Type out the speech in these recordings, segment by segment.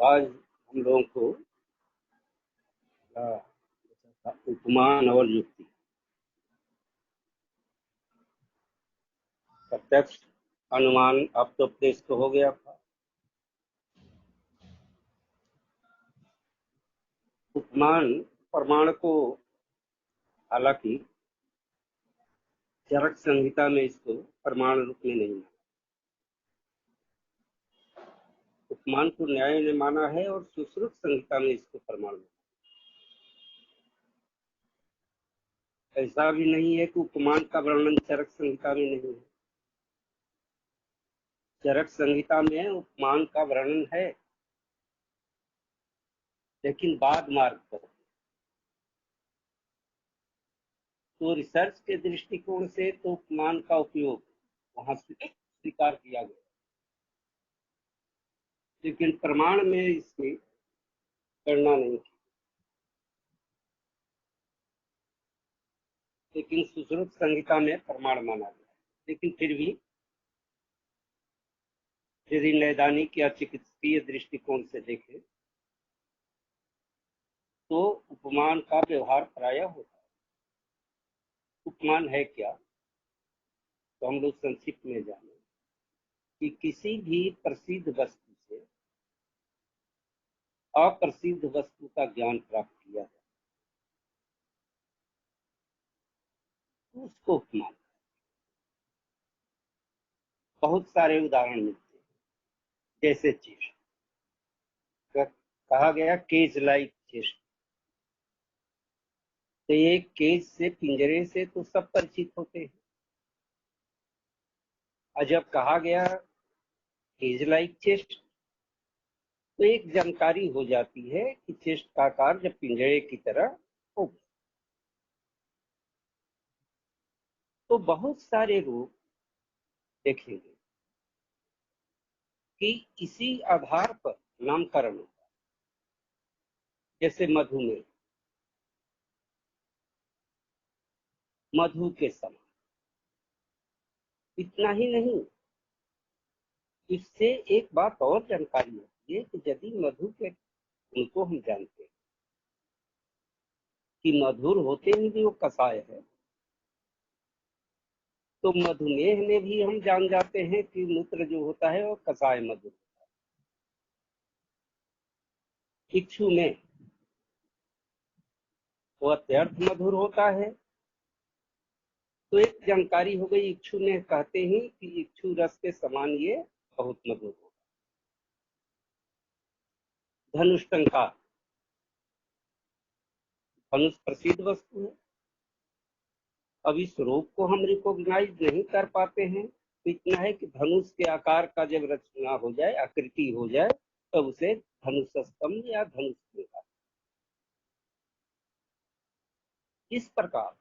आज हम लोगों को उपमान और युक्ति प्रत्यक्ष अनुमान अब तो उपदेश तो हो गया था। उपमान प्रमाण को हालांकि चरक संहिता में इसको प्रमाण रूप में नहीं माना। उपमान को न्याय ने माना है और सुश्रुत संहिता में इसको प्रमाण माना। ऐसा भी नहीं है कि उपमान का वर्णन चरक संहिता में नहीं है। चरक संहिता में उपमान का वर्णन है, लेकिन बाद मार्ग पर। तो रिसर्च के दृष्टिकोण से तो उपमान का उपयोग वहां स्वीकार किया गया, लेकिन प्रमाण में इसकी गणना नहीं की। लेकिन सुश्रुत संहिता में प्रमाण माना गया। लेकिन फिर भी यदि नैदानिक या चिकित्सकीय दृष्टिकोण से देखें तो उपमान का व्यवहार प्रायः होता है। उपमान है क्या, तो हम लोग संक्षिप्त में जाने कि किसी भी प्रसिद्ध वस्तु से अप्रसिद्ध वस्तु का ज्ञान प्राप्त किया जाए तो उसको उपमान। बहुत सारे उदाहरण मिलते हैं, जैसे चेष्ट कहा गया, केज लाइक चेष्ट। तो ये केज से, पिंजरे से तो सब परिचित होते हैं। और जब कहा गया केज लाइक चेस्ट, तो एक जानकारी हो जाती है कि चेस्ट का आकार जब पिंजरे की तरह हो। तो बहुत सारे लोग देखेंगे कि इसी आधार पर नामकरण होता है। जैसे मधुमेह, मधु के समान। इतना ही नहीं, इससे एक बात और जानकारी होती है कि यदि मधु के उनको हम जानते हैं कि मधुर होते ही भी वो कषाय है, तो मधुमेह में भी हम जान जाते हैं कि मूत्र जो होता है वो कषाय मधुर होता है। इक्षु में वो अत्यर्थ मधुर होता है। तो एक जानकारी हो गई, इक्षु में कहते ही कि इक्षु रस के समान ये बहुत मधुर होगा। धनुष टंकार, धनुष प्रसिद्ध वस्तु है। अब इस रूप को हम रिकॉग्नाइज नहीं कर पाते हैं, तो इतना है कि धनुष के आकार का जब रचना हो जाए, आकृति हो जाए, तब तो उसे धनुष स्तंभ या धनुष कहा। इस प्रकार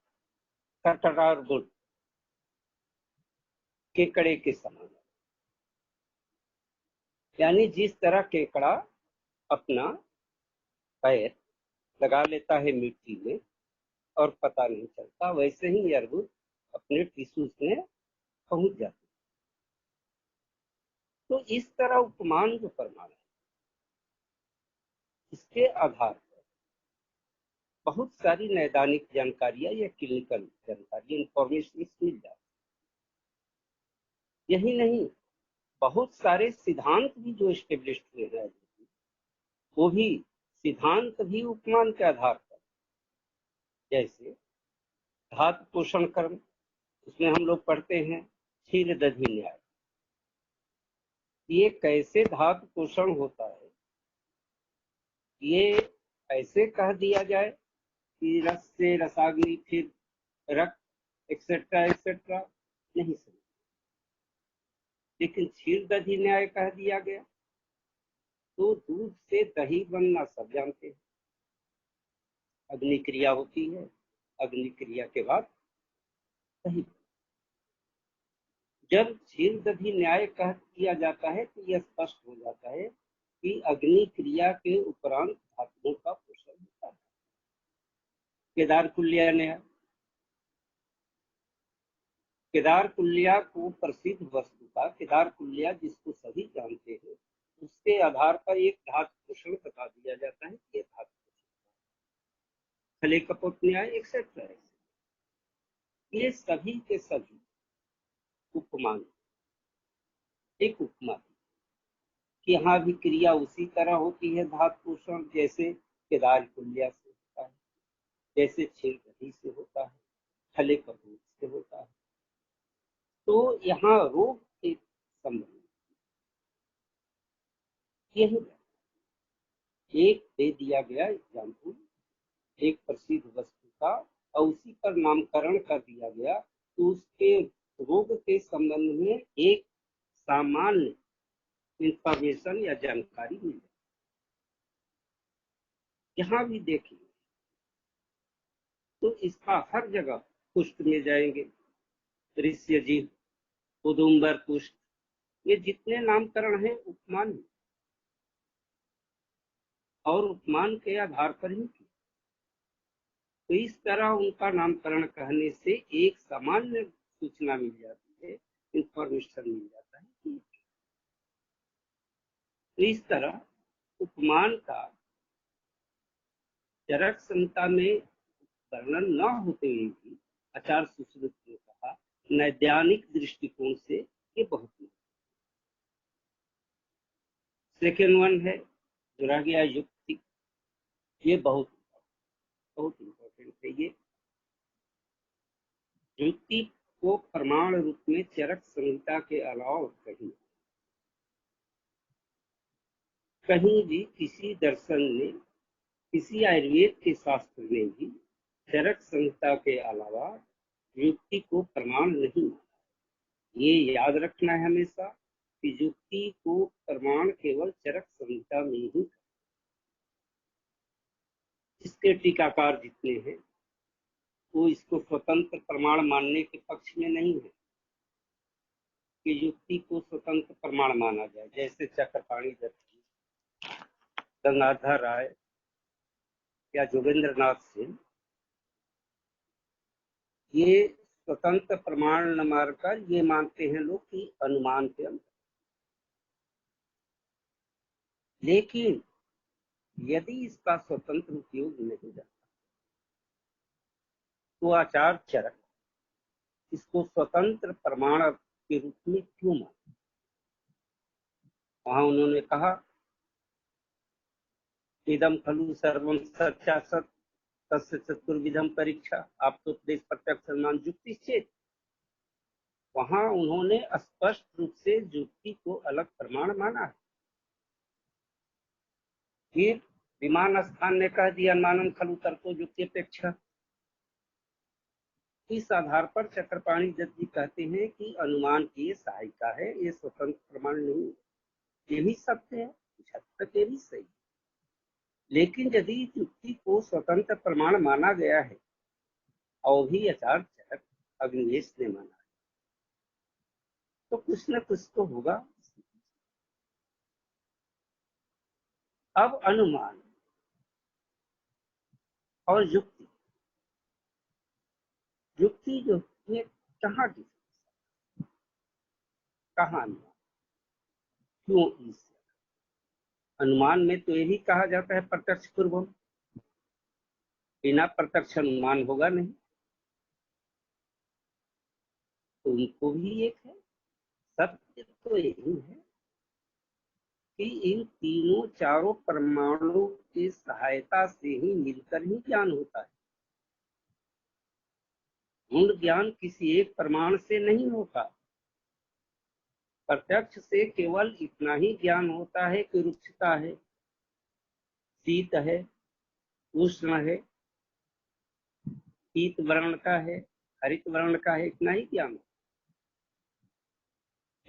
कटरार गुण केकड़े के समान, यानी जिस तरह केकड़ा अपना पैर लगा लेता है मिट्टी में और पता नहीं चलता, वैसे ही अर्बुद अपने टिश्यूज में पहुंच जाते। तो इस तरह उपमान जो प्रमाण है, इसके आधार पर बहुत सारी नैदानिक जानकारियां या क्लिनिकल जानकारी, इंफॉर्मेशन मिल जाती। यही नहीं, बहुत सारे सिद्धांत भी जो एस्टेब्लिश हुए हैं, वो भी सिद्धांत भी उपमान के आधार पर। जैसे धातु पोषण कर्म, उसमें हम लोग पढ़ते हैं क्षीर दधि न्याय। ये कैसे धातु पोषण होता है, ये ऐसे कह दिया जाए कि रस से रसाग्नि, फिर रक्त, एक्सेट्रा एक्सेट्रा, नहीं समझ। लेकिन क्षीर दधि न्याय कह दिया गया, तो दूध से दही बनना सब जानते हैं। अग्नि क्रिया होती है, अग्नि क्रिया के बाद दही। जब क्षीर दधि न्याय कह दिया जाता है तो यह स्पष्ट हो जाता है कि अग्नि क्रिया के उपरांत धातुओं का पोषण होता है। केदार कुल्या न्याय, केदार कुल्या को प्रसिद्ध वस्तु का, केदार कुल्या जिसको सभी जानते हैं, उसके आधार पर एक धातु पोषण बता दिया जाता है कि ये धातु खले कपट न्याय एक्सेट्रा। ये सभी के सभी उपमान एक उपमा कि यहाँ भी क्रिया उसी तरह होती है धातु पोषण, जैसे केदार कुल्या से होता है, जैसे छेद दही से होता है, खले कपूर से होता है। तो यहाँ रोग के संबंध यही एक दे दिया गया एग्जाम्पल, एक प्रसिद्ध वस्तु का, और उसी पर नामकरण कर दिया गया, तो उसके रोग के संबंध में एक सामान्य इंफॉर्मेशन या जानकारी मिल जाए। यहाँ भी देखिए तो इसका हर जगह पुष्ट में जाएंगे, ऋष्य जी, उदुम्बर पुष्ट, ये जितने नामकरण हैं उपमान और उपमान के आधार पर ही किए। तो इस तरह उनका नामकरण कहने से एक सामान्य सूचना मिल जाती है, इंफॉर्मेशन मिल जाता है कि तो इस तरह उपमान का चरक संहिता में वर्णन न होते हुए भी आचार्य सुश्रुत ने कहा नैदानिक दृष्टिकोण से ये बहुत सेकेंड वन है जो रह गया युक्ति, ये बहुत बहुत इंपॉर्टेंट है। ये युक्ति को प्रमाण रूप में चरक संहिता के अलावा कहीं कहीं भी किसी दर्शन ने, किसी आयुर्वेद के शास्त्र ने भी चरक संहिता के अलावा युक्ति को प्रमाण नहीं माना। ये याद रखना है हमेशा कि युक्ति को प्रमाण केवल चरक संहिता में ही, इसके टीकाकार जितने हैं वो इसको स्वतंत्र प्रमाण मानने के पक्ष में नहीं है कि युक्ति को स्वतंत्र प्रमाण माना जाए, जैसे चक्रपाणी दत्त, गंगाधर राय या जोगेंद्र नाथ सिंह, ये स्वतंत्र प्रमाण न मानकर ये मानते हैं लोग कि अनुमान के अंदर। लेकिन यदि इसका स्वतंत्र उपयोग नहीं जाता तो आचार्य चरक इसको स्वतंत्र प्रमाण के रूप में क्यों माना? वहां उन्होंने कहा इदम खलु सर्वम सत्या सत तस्य चतुर्विधम परीक्षा, आप तो उपदेश प्रत्यक्ष अनुमान युक्ति चेत। वहां उन्होंने स्पष्ट रूप से युक्ति को अलग प्रमाण माना है। फिर विमान स्थान ने कह दिया अनुमानम खलु तर्को युक्ति अपेक्षा। इस आधार पर चक्रपाणी दत्त जी कहते हैं कि अनुमान की सहायिका है, ये स्वतंत्र प्रमाण नहीं। ये भी सत्य है, कुछ हद तक ये भी सही। लेकिन यदि युक्ति को स्वतंत्र प्रमाण माना गया है और भी आचार्य चरक अग्निवेश ने माना है, तो कुछ न कुछ तो होगा। अब अनुमान और युक्ति, युक्ति जो है कहाँ की, कहाँ अनुमान, क्यों इस अनुमान में तो यही कहा जाता है प्रत्यक्ष पूर्वम, बिना प्रत्यक्ष अनुमान होगा नहीं। तो उनको भी एक है, सत्य तो यही है कि इन तीनों चारों परमाणुओं की सहायता से ही मिलकर ही ज्ञान होता है। मूल ज्ञान किसी एक प्रमाण से नहीं होता। प्रत्यक्ष से केवल इतना ही ज्ञान होता है कि रुक्षता है, शीत है, उष्ण है, पीत वर्ण का है, हरित वर्ण का है, इतना ही ज्ञान।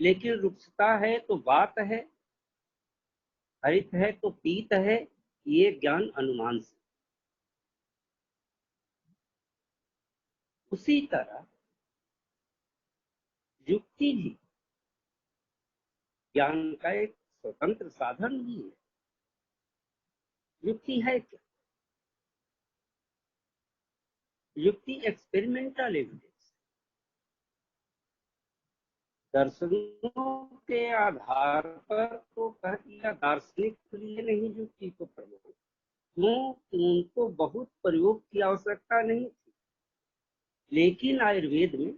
लेकिन रुक्षता है तो वात है, हरित है तो पीत है, ये ज्ञान अनुमान से। उसी तरह युक्ति भी ज्ञान का एक स्वतंत्र साधन भी है। युक्ति है क्या? युक्ति एक्सपेरिमेंटल एविडेंस, दर्शनों के आधार पर तो कह दिया, दार्शनिक लिए नहीं युक्ति को प्रमाण, क्यों कि उनको बहुत प्रयोग की आवश्यकता नहीं थी, लेकिन आयुर्वेद में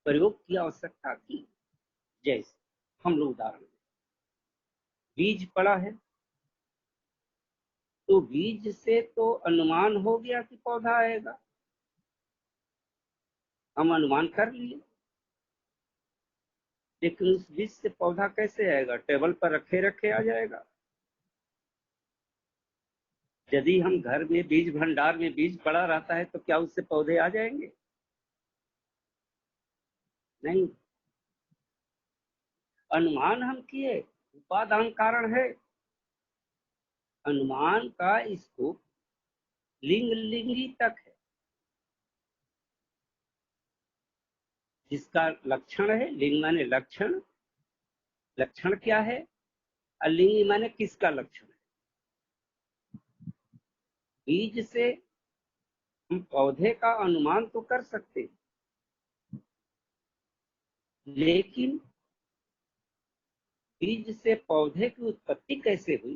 प्रयोग की आवश्यकता थी। जैसे हम लोग उदाहरण, बीज पड़ा है तो बीज से तो अनुमान हो गया कि पौधा आएगा, हम अनुमान कर लिए, लेकिन उस बीज से पौधा कैसे आएगा? टेबल पर रखे रखे आ जाएगा? यदि हम घर में बीज भंडार में बीज पड़ा रहता है तो क्या उससे पौधे आ जाएंगे? नहीं। अनुमान हम किए, उपादान कारण है। अनुमान का स्कोप लिंग लिंगी तक है। जिसका लक्षण है, लिंग माने लक्षण, लक्षण क्या है, और लिंग माने किसका लक्षण है। बीज से हम पौधे का अनुमान तो कर सकते हैं, लेकिन बीज से पौधे की उत्पत्ति कैसे हुई,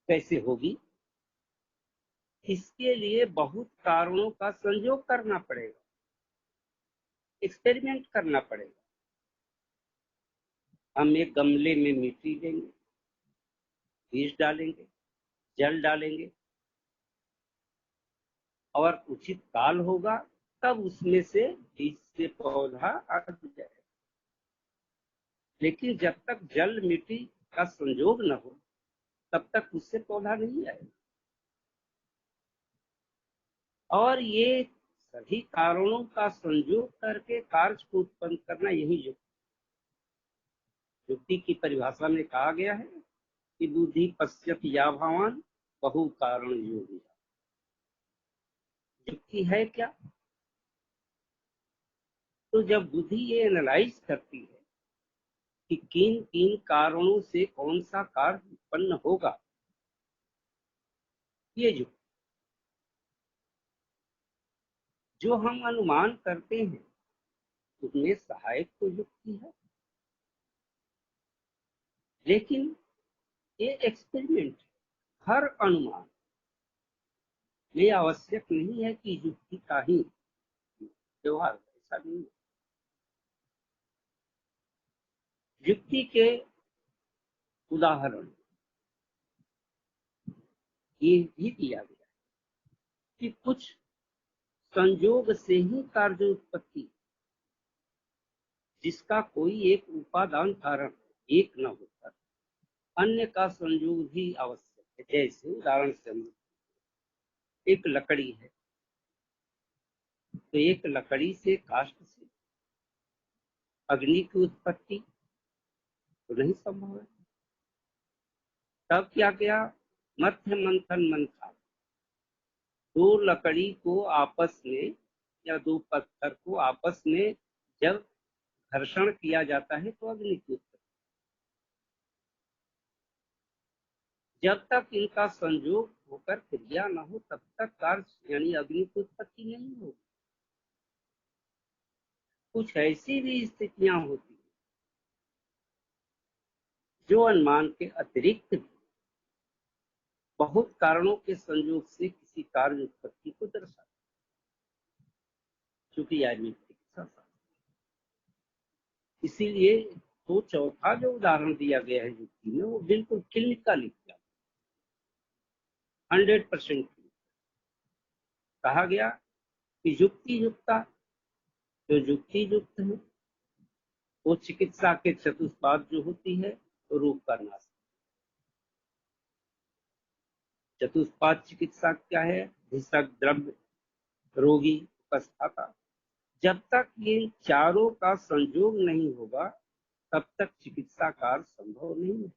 कैसे होगी, इसके लिए बहुत कारणों का संयोग करना पड़ेगा, एक्सपेरिमेंट करना पड़ेगा। हम एक गमले में मिट्टी देंगे, बीज डालेंगे, जल डालेंगे, और उचित काल होगा तब उसमें से बीज से पौधा आ जाएगा। लेकिन जब तक जल मिट्टी का संयोग न हो तब तक उससे पौधा नहीं आएगा। और ये सभी कारणों का संयोग करके कार्य को उत्पन्न करना, यही युक्ति की परिभाषा में कहा गया है कि बुद्धि पश्यति याभावान बहु कारण योगी। युक्ति है क्या? तो जब बुद्धि ये एनालाइज करती है कि किन किन कारणों से कौन सा कार्य उत्पन्न होगा, ये जो हम अनुमान करते हैं उसमें सहायक तो युक्ति है, लेकिन ये एक्सपेरिमेंट, हर अनुमान ये आवश्यक नहीं है कि युक्ति का ही व्यवहार, ऐसा नहीं। युक्ति के उदाहरण ये भी दिया गया कि कुछ संयोग से ही कार्य उत्पत्ति, जिसका कोई एक उपादान कारण एक न होकर अन्य का संयोग भी आवश्यक है। जैसे उदाहरण से हम, एक लकड़ी है तो एक लकड़ी से, काष्ठ से अग्नि की उत्पत्ति तो नहीं संभव है। तब क्या किया? मध्य मंथन मंथा, दो लकड़ी को आपस में या दो पत्थर को आपस में जब घर्षण किया जाता है तो अग्नि की उत्पत्ति। जब तक इनका संयोग होकर क्रिया न हो तब तक कार्य यानी अग्नि की उत्पत्ति नहीं होगी। कुछ ऐसी भी स्थितियां होती हैं जो अनुमान के अतिरिक्त भी बहुत कारणों के संयोग से किसी कार्य उत्पत्ति को दर्शाती, चूंकि आयुर्वेद चिकित्सा शास्त्र, इसीलिए तो चौथा जो उदाहरण दिया गया है युक्ति में, वो बिल्कुल क्लिनिकल लिखा, 100% कहा गया कि युक्ति युक्ता, जो युक्ति युक्त है वो चिकित्सा के चतुष्पाद जो होती है तो रोग का नाश। चतुष्पाद चिकित्सा क्या है? भिषक, द्रव्य, रोगी, उपस्थाता। जब तक ये चारों का संयोग नहीं होगा तब तक चिकित्सा कार्य संभव नहीं है।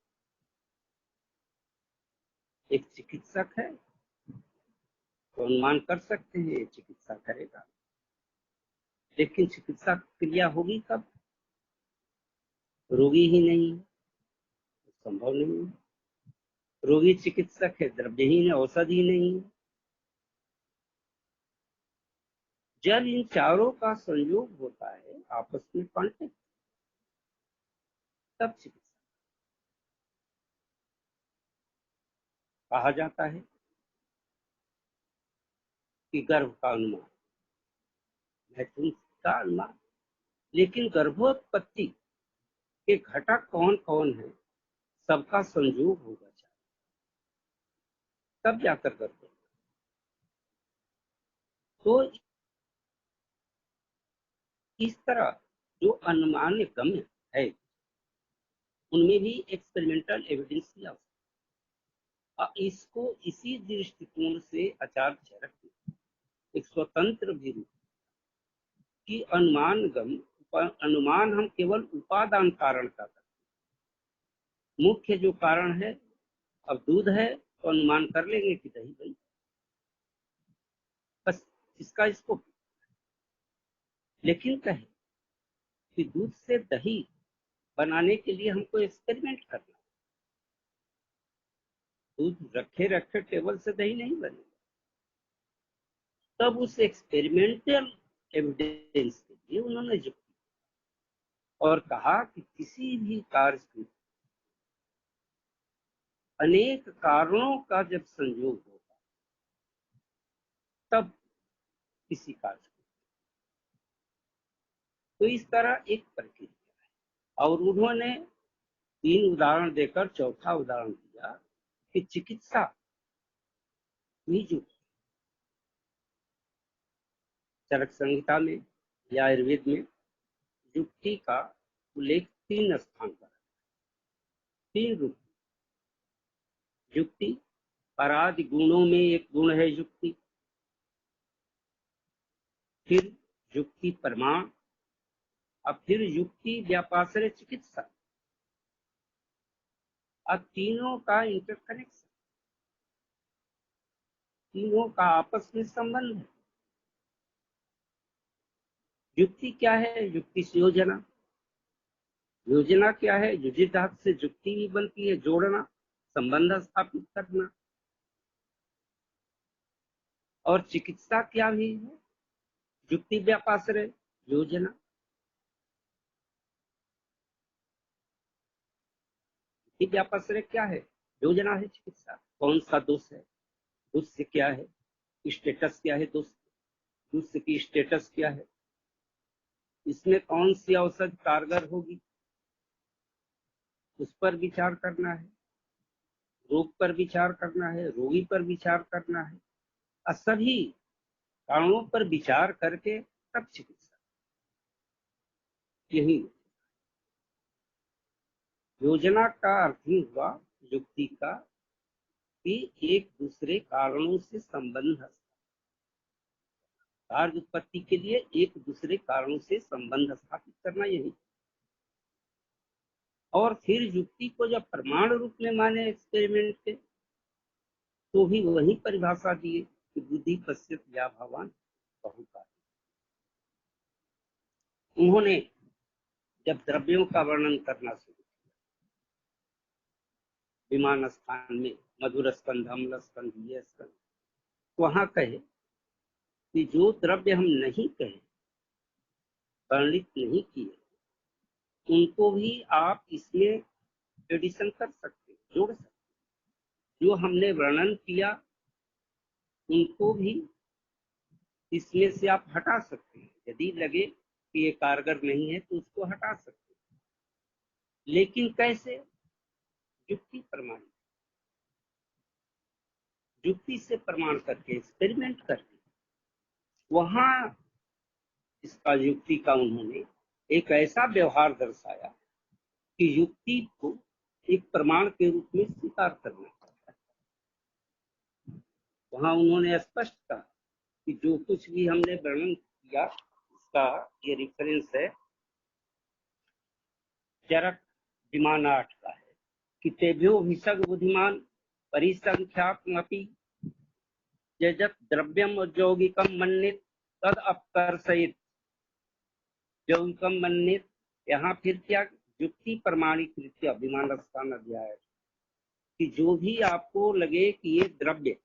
एक चिकित्सक है तो अनुमान कर सकते हैं ये चिकित्सा करेगा, लेकिन चिकित्सा क्रिया होगी कब? रोगी ही नहीं है तो संभव नहीं है। रोगी चिकित्सक है, द्रव्यहीन है, औषधि नहीं है। जब इन चारों का संयोग होता है आपस में कांटेक्ट, तब चिकित्सा। कहा जाता है कि गर्भ का अनुमान, मैथुन का अनुमान, लेकिन गर्भोत्पत्ति के घटक कौन कौन है, सबका संयोग होगा चाहिए, तब जाकर गर्भ। तो इस तरह जो अनुमान गम्य है, उनमें भी एक्सपेरिमेंटल एविडेंस की आवश्यकता। इसको इसी दृष्टिकोण से आचार्य चरक ने एक स्वतंत्र भी रूप कि अनुमान हम केवल उपादान कारण का करते, मुख्य जो कारण है, अब दूध है तो अनुमान कर लेंगे कि दही बनी, बस इसका इसको। लेकिन कहे कि दूध से दही बनाने के लिए हमको एक्सपेरिमेंट करना, दूध रखे रखे टेबल से दही नहीं बनेगा। तब उस एक्सपेरिमेंटल एविडेंस के लिए उन्होंने जुक्ति और कहा कि किसी भी कार्य की अनेक कारणों का जब संयोग होगा, तब किसी कार्य को। तो इस तरह एक प्रक्रिया है। और उन्होंने 3 उदाहरण देकर चौथा उदाहरण दिया कि चिकित्सा भी जो चरक संहिता में या आयुर्वेद में युक्ति का उल्लेख 3 स्थान पर, 3 रूप। युक्ति परादि गुणों में एक गुण है युक्ति, फिर युक्ति प्रमाण, अब फिर युक्ति व्यापाश्रय चिकित्सा। अब तीनों का इंटरकनेक्शन, तीनों का आपस में संबंध है। युक्ति क्या है? युक्ति से योजना। योजना क्या है? युजित धातु से युक्ति भी बनती है, जोड़ना, संबंध स्थापित करना। और चिकित्सा क्या भी है? युक्ति व्यापाश्रय योजना। युक्ति व्यापाश्रय क्या है? योजना है चिकित्सा। कौन सा दोष है, दोष से क्या है, स्टेटस क्या है, दोष की स्टेटस क्या है, इसमें कौन सी औषधि कारगर होगी, उस पर विचार करना है, रोग पर विचार करना है, रोगी पर विचार करना है, और सभी कारणों पर विचार करके तब चिकित्सा। यही योजना का अर्थ ही हुआ युक्ति का कि एक दूसरे कारणों से संबंध, कार्य उत्पत्ति के लिए एक दूसरे कारणों से संबंध स्थापित करना, यही। और फिर युक्ति को जब प्रमाण रूप में माने एक्सपेरिमेंट के, तो भी वही परिभाषा दिए कि बुद्धि पश्यत या भगवान बहुकार। उन्होंने जब द्रव्यों का वर्णन करना शुरू किया, विमान स्थान में मधुर स्कंध, अम्ल स्कंध, ये स्कंध, वहां कहे कि जो द्रव्य हम नहीं कहे, वर्णित नहीं किए, उनको भी आप इसमें एडिशन कर सकते, जोड़ सकते। जो हमने वर्णन किया उनको भी इसमें से आप हटा सकते हैं। यदि लगे कि ये कारगर नहीं है तो उसको हटा सकते हैं। लेकिन कैसे? युक्ति प्रमाण, युक्ति से प्रमाण करके, एक्सपेरिमेंट करके, वहां इसका युक्ति का उन्होंने एक ऐसा व्यवहार दर्शाया कि युक्ति को एक प्रमाण के रूप में स्वीकार करना पड़ता है। वहां उन्होंने स्पष्ट कहा कि जो कुछ भी हमने वर्णन किया, इसका ये रेफरेंस है चरक विमान 8 का है कि तेभ्यो भिषग बुद्धिमान परिसंख्यात्मपि यजत द्रव्यम यौगिकम मन्नित तद अपकर्षयित। यौगिकम मन्नित, यहाँ फिर क्या? युक्ति प्रमाणिक रीत्या विमान स्थान अध्याय कि जो भी आपको लगे कि ये द्रव्य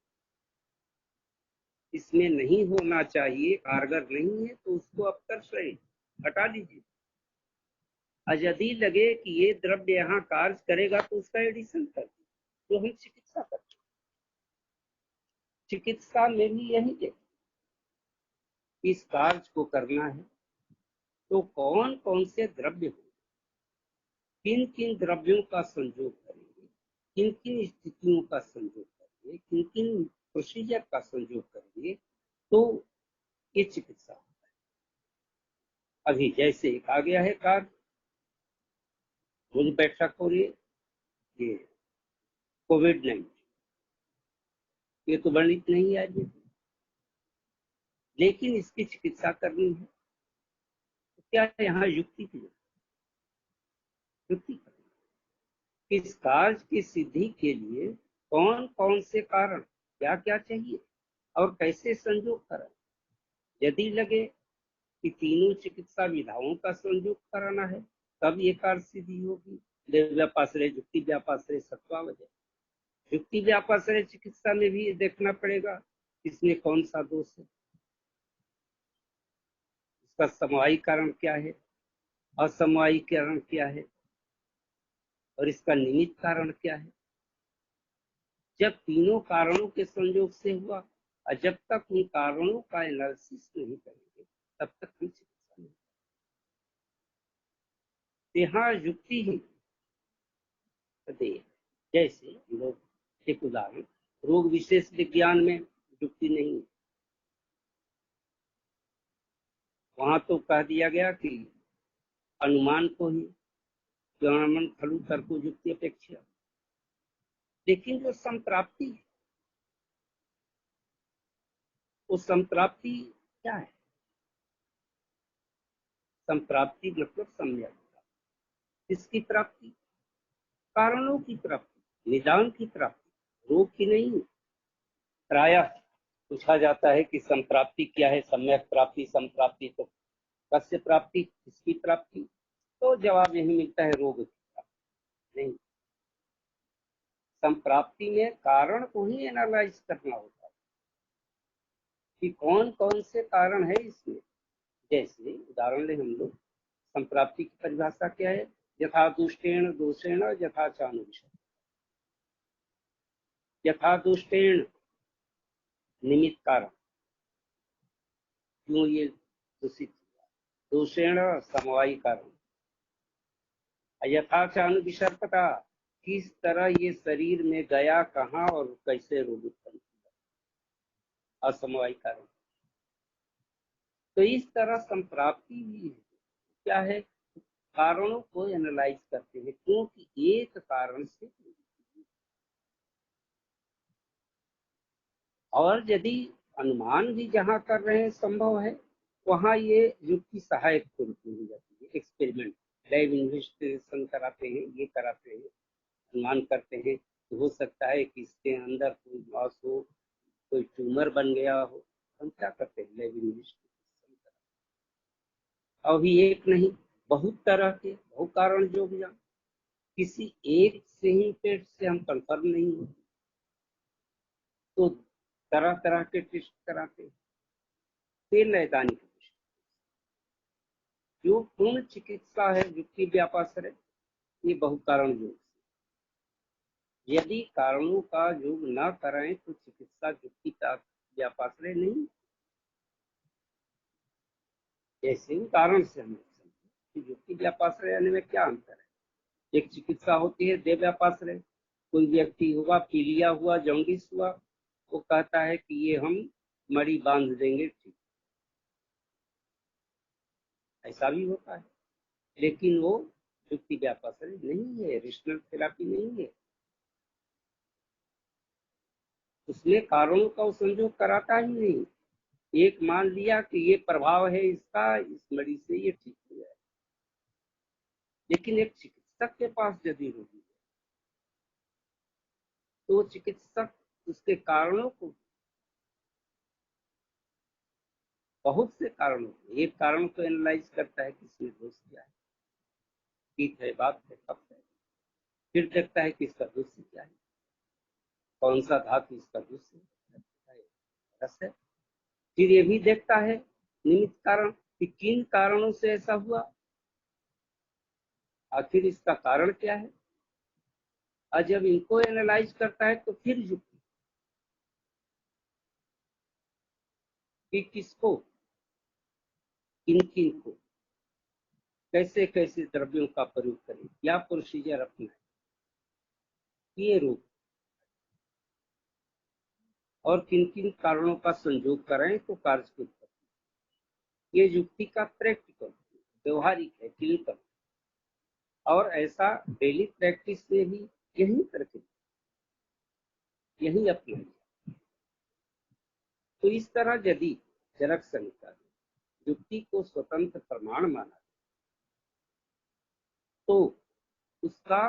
इसमें नहीं होना चाहिए, कारगर नहीं है, तो उसको अपकर्षयित, हटा दीजिए। और यदि लगे कि ये द्रव्य यहाँ कार्य करेगा तो उसका एडिशन कर दीजिए, जो हम चिकित्सा करते हैं। चिकित्सा में भी यही है, इस कार्य को करना है तो कौन कौन से द्रव्य हो, किन किन द्रव्यों का संयोग करेंगे, किन किन स्थितियों का संयोग करेंगे, किन किन प्रोसीजर का संयोग करेंगे, तो ये चिकित्सा होता है। अभी जैसे एक आ गया है कार्य, रोज बैठक हो रही है, ये कोविड-19, ये तो वर्णित नहीं है आज, लेकिन इसकी चिकित्सा करनी है तो क्या यहाँ युक्ति की युक्ति करनी, इस कार्य की सिद्धि के लिए कौन कौन से कारण, क्या क्या चाहिए और कैसे संयोग करें। यदि लगे कि तीनों चिकित्सा विधाओं का संयोग कराना है तब ये कार्य सिद्धि होगी। देव व्यापाश्रय, युक्ति व्यापाश्रय, सत्वावजय। युक्ति व्यापाश्रय चिकित्सा में भी देखना पड़ेगा इसमें कौन सा दोष है, इसका समवायी कारण क्या है, असमवायी कारण क्या है, और इसका निमित्त कारण क्या है। जब तीनों कारणों के संयोग से हुआ और जब तक उन कारणों का एनालिसिस नहीं करेंगे तब तक हम चिकित्सा नहीं। यहाँ युक्ति ही दे, जैसे लोग, एक उदाहरण, रोग विशेष विज्ञान में युक्ति नहीं है, वहां तो कह दिया गया कि अनुमान को ही गणमन खलु तर्को युक्ति अपेक्षा, लेकिन जो संप्राप्ति है, वो संप्राप्ति क्या है। संप्राप्ति मतलब सम्यक, किसकी प्राप्ति, कारणों की प्राप्ति, निदान की प्राप्ति, रोग की नहीं। प्रायः पूछा जाता है कि संप्राप्ति क्या है, सम्यक प्राप्ति, संप्राप्ति तो कस्य प्राप्ति, किसकी प्राप्ति, तो जवाब यही मिलता है, रोग की प्राप्ति नहीं। संप्राप्ति में कारण को ही एनालाइज करना होता है कि कौन कौन से कारण है इसमें। जैसे उदाहरण ले हम लोग, संप्राप्ति की परिभाषा क्या है, यथा दुष्टेण दोषेण यथा चानुविषय। यथा दुष्टेण निमित्त कारण, क्यों ये दूषित हुआ, दोषेण समवायी कारण, यथा चानुविसर्पता, किस तरह ये शरीर में गया, कहाँ और कैसे रोग उत्पन्न हुआ, असमवायी कारण। तो इस तरह संप्राप्ति भी क्या है, कारणों को एनालाइज करते हैं, क्योंकि एक कारण से, और यदि अनुमान भी जहाँ कर रहे हैं संभव है, वहाँ ये युक्ति सहायक हो जाती है। एक्सपेरिमेंट, लैब इन्वेस्टिगेशन कराते हैं, ये कराते हैं, अनुमान करते हैं, तो हो सकता है कि इसके अंदर कोई लॉस हो, कोई ट्यूमर बन गया हो, हम क्या करते हैं, लैब इन्वेस्टिगेशन कराते हैं। अभी एक नहीं, बहुत तरह के, बहुत कारण जो भी, किसी एक से ही टेस्ट से हम कंफर्म नहीं होते, तो तरह तरह के टेस्ट कराते हैं। फिर नैदानिक जो पूर्ण चिकित्सा है, युक्ति व्यापाश्रय, ये बहु कारण योग से, यदि कारणों का योग न कराएं तो चिकित्सा युक्ति का व्यापाश्रय नहीं। जैसे कारण से हम समझे युक्ति व्यापाश्रय आने में क्या अंतर है। एक चिकित्सा होती है देव व्यापाश्रय, कोई व्यक्ति हुआ, पीलिया हुआ, जॉन्डिस हुआ, वो कहता है कि ये हम मरी बांध देंगे, ठीक, ऐसा भी होता है, लेकिन वो युक्ति व्यापाश्रय नहीं है, रेशनल थेरापी नहीं है। उसमें कारणों का संयोग कराता ही नहीं, एक मान लिया कि ये प्रभाव है इसका, इस मरीज से ये ठीक हो जाए, लेकिन एक चिकित्सक के पास यदि रोगी है तो चिकित्सक उसके कारणों को, बहुत से कारणों को, एक कारण को एनालाइज करता है कि इसमें दोष क्या है, ठीक है, बात है, कब है, फिर देखता है कि इसका दोष क्या है, कौन सा धातु इसका दोष है, रस है। फिर ये भी देखता है निमित्त कारण, कि किन कारणों से ऐसा हुआ, आखिर इसका कारण क्या है। और जब इनको एनालाइज करता है तो फिर युक्ति कि किसको, किन किन को, कैसे कैसे द्रव्यों का प्रयोग करें, क्या प्रोसीजर अपनाएं, ये रूप, और किन किन कारणों का संयोग करें तो कार्य की उत्पत्ति। ये युक्ति का प्रैक्टिकल, व्यवहारिक है, क्लिनिकल, और ऐसा डेली प्रैक्टिस में भी यही करके, यही अपनाइए। तो इस तरह यदि जनक संहिता ने युक्ति को स्वतंत्र प्रमाण माना तो उसका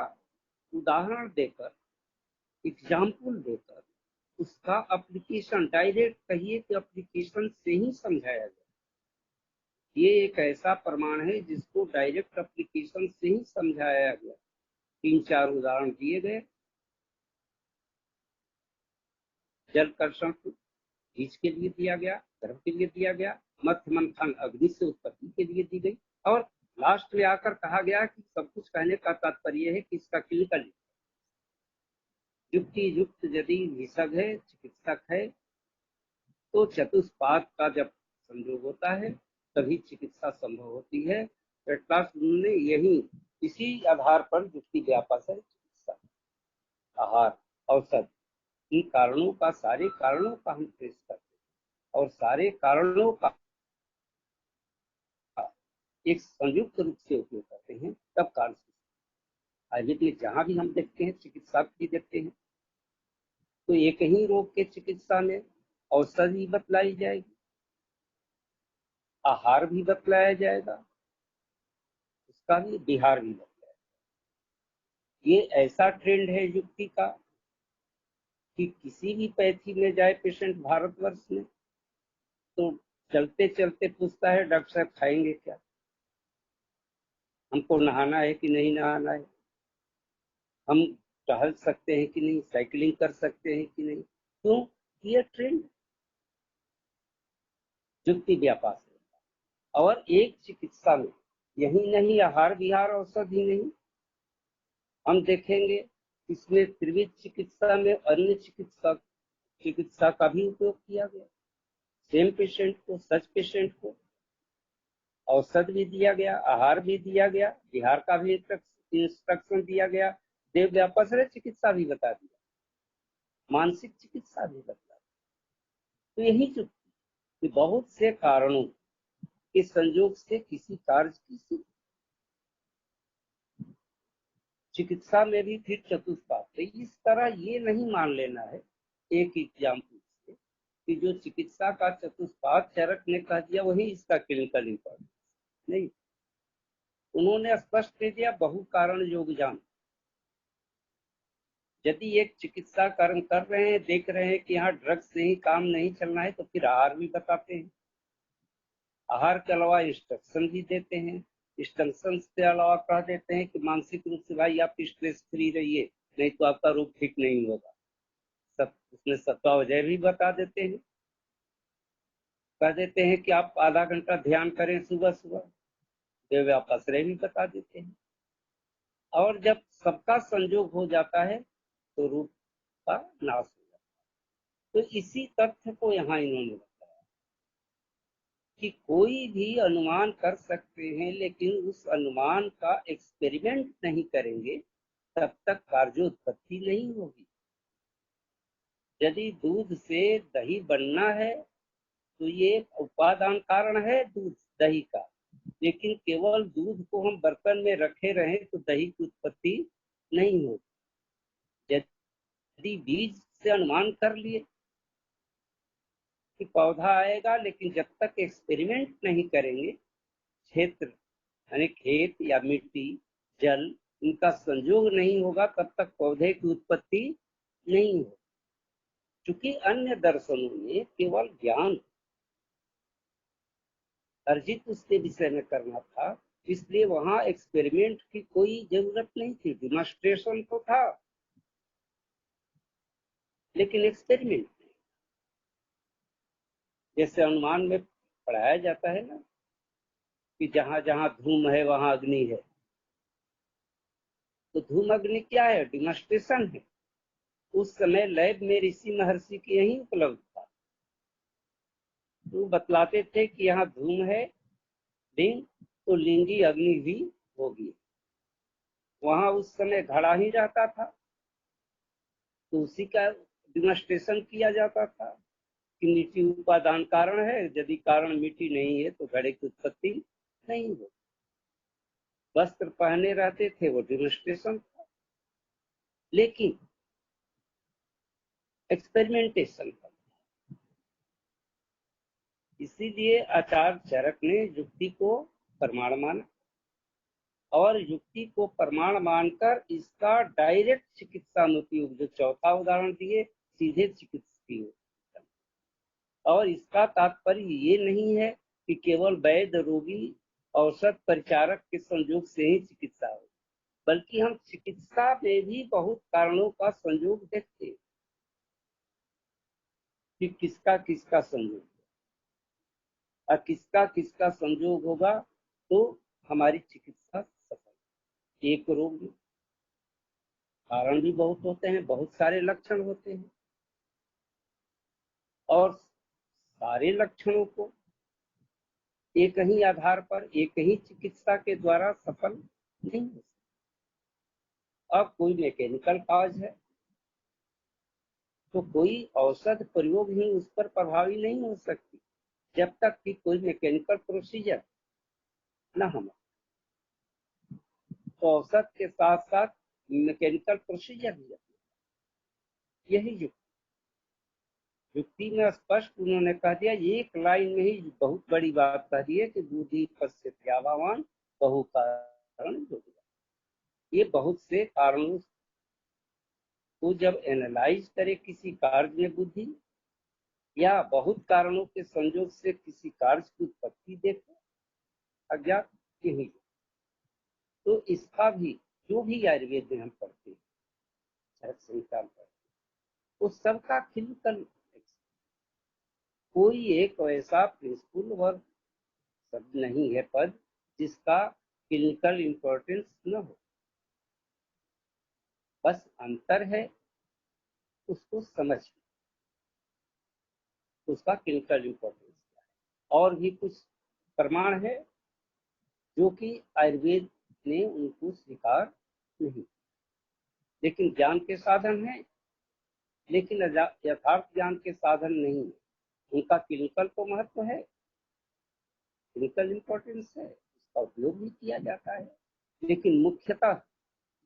उदाहरण देकर, एग्जाम्पल देकर, उसका एप्लीकेशन, डायरेक्ट कहिए कि एप्लीकेशन से ही समझाया जाए। ये एक ऐसा प्रमाण है जिसको डायरेक्ट एप्लीकेशन से ही समझाया गया। 3-4 उदाहरण दिए गए। जल कर्षण को बीज के लिए दिया गया, गर्भ के लिए दिया गया, मध्य मंथन अग्नि से उत्पत्ति के लिए दी गई, और लास्ट में आकर कहा गया कि सब कुछ कहने का तात्पर्य है कि इसका क्लिनिकल युक्ति युक्त यदि विशग है, चिकित्सक है, तो चतुष्पाद का जब संयोग होता है तभी चिकित्सा संभव होती है। तो एट लास्ट उन्होंने यही, इसी आधार पर युक्ति व्यापक है चिकित्सा, आहार, औषध, इन कारणों का, सारे कारणों का हम ट्रेस करते हैं और सारे कारणों का एक संयुक्त रूप से उपयोग करते हैं, तब कार्य। आयुर्वेद में जहां भी हम देखते हैं, चिकित्सा भी देखते हैं, तो एक ही रोग के चिकित्सा में औषधि बतलाई जाएगी, आहार भी बतलाया जाएगा, उसका भी बिहार भी बतलाया। ये ऐसा ट्रेंड है युक्ति का कि किसी भी पैथी में जाए पेशेंट भारतवर्ष में, तो चलते चलते पूछता है डॉक्टर साहब खाएंगे क्या, हमको नहाना है कि नहीं नहाना है, हम टहल सकते हैं कि नहीं, साइकिलिंग कर सकते हैं कि नहीं। क्यों? ये ट्रेंड युक्ति व्यापार से। और एक चिकित्सा में यही नहीं, आहार विहार औषध ही नहीं, हम देखेंगे इसमें त्रिविध चिकित्सा में अन्य चिकित्सा का भी उपयोग किया गया। सेम पेशेंट को, सच पेशेंट को औषध भी दिया गया, आहार भी दिया गया, बिहार का भी इंस्ट्रक्शन दिया गया, देव व्यापक चिकित्सा भी बता दिया, मानसिक चिकित्सा भी बता। तो यही जो कि बहुत से कारणों के संयोग से किसी कार्य की चिकित्सा में भी फिर चतुष्पाद। तो इस तरह ये नहीं मान लेना है एक एग्जाम्पल से कि जो चिकित्सा का चतुष्पाद चरक ने कह दिया वही इसका क्लिनिकल इंपॉर्टेंस नहीं। उन्होंने स्पष्ट कर दिया बहु कारण योगजान। यदि एक चिकित्सा कर्म कर रहे हैं, देख रहे हैं कि यहाँ ड्रग्स से ही काम नहीं चलना है, तो फिर आहार भी बताते हैं, आहार के अलावा इंस्ट्रक्शन भी देते हैं, इंस्ट्रक्शन के अलावा कह देते हैं कि मानसिक रूप से भाई आप स्ट्रेस फ्री रहिए, नहीं तो आपका रोग ठीक नहीं होगा। सब उसमें सत्ता वजह भी बता देते हैं, कह देते हैं कि आप आधा घंटा ध्यान करें सुबह सुबह, देव्यापाश्रय भी बता देते हैं। और जब सबका संयोग हो जाता है तो रूप का नाश हो जाता है। तो इसी तथ्य को यहाँ इन्होंने बताया कि कोई भी अनुमान कर सकते हैं, लेकिन उस अनुमान का एक्सपेरिमेंट नहीं करेंगे तब तक कार्योत्पत्ति नहीं होगी। यदि दूध से दही बनना है तो ये उपादान कारण है दूध दही का, लेकिन केवल दूध को हम बर्तन में रखे रहें तो दही की उत्पत्ति नहीं होगी। यदि बीज से अनुमान कर लिए कि पौधा आएगा, लेकिन जब तक एक्सपेरिमेंट नहीं करेंगे, क्षेत्र यानी खेत या मिट्टी, जल, इनका संयोग नहीं होगा, तब तक पौधे की उत्पत्ति नहीं होगी। चूंकि अन्य दर्शनों में केवल ज्ञान अर्जित उसके विषय में करना था, इसलिए वहां एक्सपेरिमेंट की कोई जरूरत नहीं थी। डिमॉन्स्ट्रेशन तो था लेकिन एक्सपेरिमेंट नहीं। जैसे अनुमान में पढ़ाया जाता है ना कि जहां जहां धूम है वहां अग्नि है। तो धूम अग्नि क्या है? डिमॉन्स्ट्रेशन है। उस समय लैब में ऋषि महर्षि की यही उपलब्ध था। तो बतलाते थे कि यहाँ धूम है लिंग, तो लिंगी अग्नि भी होगी। वहां उस समय घड़ा ही रहता था, तो उसी का डिमॉन्स्ट्रेशन किया जाता था कि मिट्टी उपादान कारण है, यदि कारण मिट्टी नहीं है तो घड़े की उत्पत्ति नहीं हो। वस्त्र पहने रहते थे, वो डिमॉन्स्ट्रेशन था। लेकिन एक्सपेरिमेंटेशन था। इसीलिए आचार्य चरक ने युक्ति को प्रमाण माना, और युक्ति को प्रमाण मानकर इसका डायरेक्ट चिकित्सा में उपयोग, जो चौथा उदाहरण दिए, सीधे चिकित्सीय। और इसका तात्पर्य ये नहीं है कि केवल वैद्य रोगी औषध परिचारक के संयोग से ही चिकित्सा हो, बल्कि हम चिकित्सा में भी बहुत कारणों का संयोग देखते हैं कि किसका किसका संयोग है, और किसका किसका संयोग होगा तो हमारी चिकित्सा सफल। एक रोग में कारण भी बहुत होते हैं, बहुत सारे लक्षण होते हैं, और सारे लक्षणों को एक ही आधार पर एक ही चिकित्सा के द्वारा सफल नहीं हो सकता। अब कोई मैकेनिकल काज है तो कोई औषध प्रयोग ही उस पर प्रभावी नहीं हो सकती जब तक कि कोई मैकेनिकल प्रोसीजर न हो। तो औषध के साथ साथ मैकेनिकल प्रोसीजर भी है। यही युक्ति में स्पष्ट उन्होंने कह दिया, एक लाइन में ही बहुत बड़ी बात कह दी है कि बुद्धि पश्चात्यावान बहु कारण योगिता। ये बहुत से कारणों को जब एनालाइज करे किसी कार्य में बुद्धि, या बहुत कारणों के संयोग से किसी कार्य की उत्पत्ति देखे अज्ञात की हुई, तो इसका भी जो भी आयुर्वेद में हम पढ़ते हैं, चरक संहिता में पढ़ते हैं, उस सबका क्लिनिकल, कोई एक ऐसा प्रिंसिपल वर्ग शब्द नहीं है पद जिसका क्लिनिकल इंपॉर्टेंस न हो। बस अंतर है उसको समझ, उसका क्लिनिकल इंपॉर्टेंस क्या है। और भी कुछ प्रमाण है जो कि आयुर्वेद ने उनको स्वीकार नहीं, लेकिन ज्ञान के साधन है, लेकिन यथार्थ ज्ञान के साधन नहीं है। उनका क्लिनिकल तो महत्व है, क्लिनिकल इंपॉर्टेंस है, उसका उपयोग भी किया जाता है, लेकिन मुख्यतः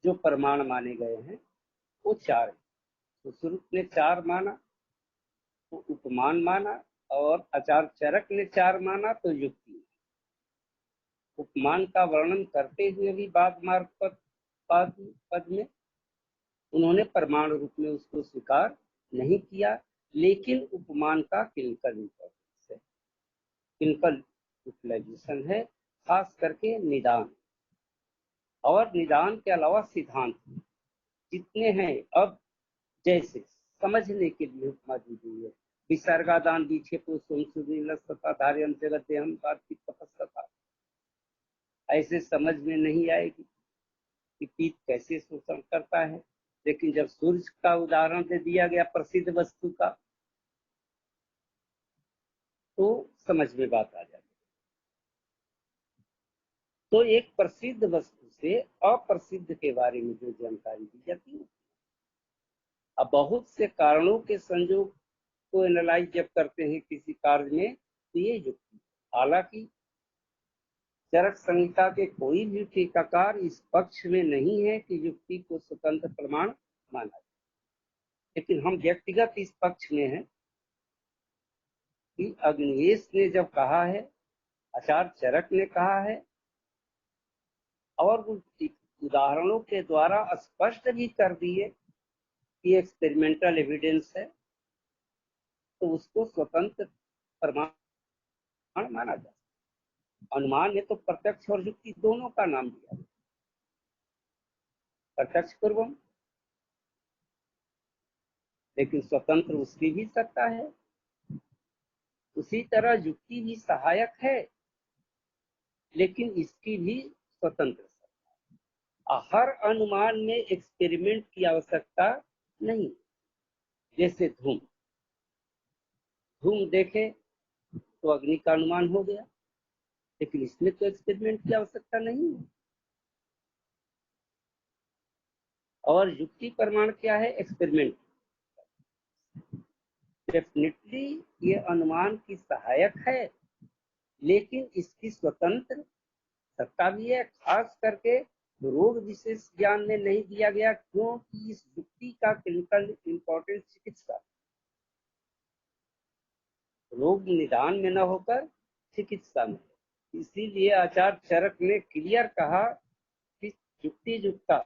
जो प्रमाण माने गए हैं वो चार है। तो शुरू ने चार माना तो उपमान माना, और आचार्य चरक ने चार माना तो युक्ति। उपमान का वर्णन करते हुए भी बाद मार्ग पद में उन्होंने प्रमाण रूप में उसको स्वीकार नहीं किया, लेकिन उपमान का क्लिनिकल इंपॉर्टेंस है, क्लिनिकल यूटिलाइजेशन है, खास करके निदान। और निदान के अलावा सिद्धांत जितने हैं, अब जैसे समझने के लिए उपमा दी गई है, विसर्गादान दीछे धार्यम जगत देहम कार्तिक तपस्या, ऐसे समझ में नहीं आएगी कि पीत कैसे शोषण करता है, लेकिन जब सूर्य का उदाहरण दे दिया गया प्रसिद्ध वस्तु का, तो समझ में बात आ जाती है। तो एक प्रसिद्ध वस्तु से अप्रसिद्ध के बारे में जो जानकारी दी जाती है, अब बहुत से कारणों के संयोग को एनालाइज जब करते हैं किसी कार्य में, तो ये युक्ति। हालांकि चरक संहिता के कोई भी टीकाकार इस पक्ष में नहीं है कि युक्ति को स्वतंत्र प्रमाण माना जाए, लेकिन हम व्यक्तिगत इस पक्ष में हैं कि अग्निवेश ने जब कहा है, आचार्य चरक ने कहा है, और उदाहरणों के द्वारा स्पष्ट भी कर दिए कि एक्सपेरिमेंटल एविडेंस है, तो उसको स्वतंत्र प्रमाण माना जाए। अनुमान ने तो प्रत्यक्ष और युक्ति दोनों का नाम दिया, प्रत्यक्ष पूर्वम, लेकिन स्वतंत्र उसकी भी सत्ता है। उसी तरह युक्ति भी सहायक है, लेकिन इसकी भी स्वतंत्र सत्ता। हर अनुमान में एक्सपेरिमेंट की आवश्यकता नहीं। जैसे धूम धूम देखे तो अग्नि का अनुमान हो गया, लेकिन इसमें तो एक्सपेरिमेंट की आवश्यकता नहीं है। और युक्ति प्रमाण क्या है? एक्सपेरिमेंट। डेफिनेटली ये अनुमान की सहायक है, लेकिन इसकी स्वतंत्र सत्ता भी है। खास करके रोग विशेष ज्ञान में नहीं दिया गया, क्योंकि इस युक्ति का क्लिनिकल इंपॉर्टेंस चिकित्सा, रोग निदान में न होकर चिकित्सा में। इसीलिए आचार्य चरक ने क्लियर कहा कि युक्ति युक्ता,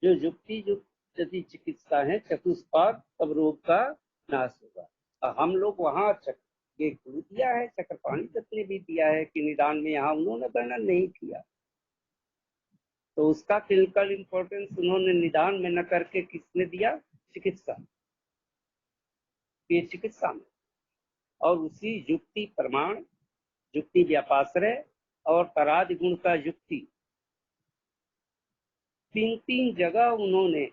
जो युक्ति युक्त यदि चिकित्सा है चतुष्पाद, तब रोग का नाश होगा। और हम लोग वहां ये दिया है, चक्रपाणी दत्त ने भी दिया है कि निदान में, यहाँ उन्होंने वर्णन नहीं किया, तो उसका क्लिनिकल इंपॉर्टेंस उन्होंने निदान में न करके किसने दिया? चिकित्सा, ये चिकित्सा में। और उसी युक्ति प्रमाण, युक्ति व्यापाश्रय और पराधि गुण का युक्ति, तीन तीन जगह उन्होंने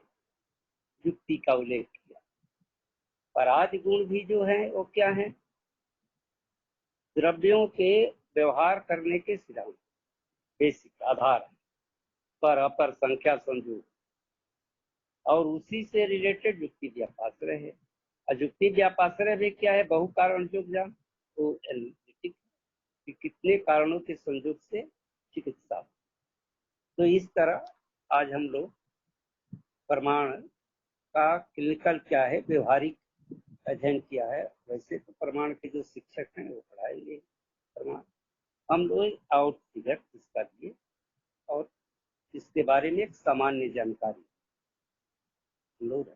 युक्ति का उल्लेख किया। पराधि गुण भी जो है वो क्या है? द्रव्यों के व्यवहार करने के सिद्धांत, बेसिक आधार है। पर अपर संख्या संयोग, और उसी से रिलेटेड युक्ति व्यापाश्रय है। और युक्ति व्यापाश्रय भी क्या है? बहु कारण योग ज्ञान, तो एनालिटिक कि कितने कारणों के संयोग से चिकित्सा। तो इस तरह आज हम लोग प्रमाण का क्लिनिकल क्या है, व्यवहारिक अध्ययन किया है। वैसे तो प्रमाण के जो शिक्षक हैं वो पढ़ाएंगे प्रमाण, हम लोग आउट फिगर इसका दिए और इसके बारे में एक सामान्य जानकारी हम लोग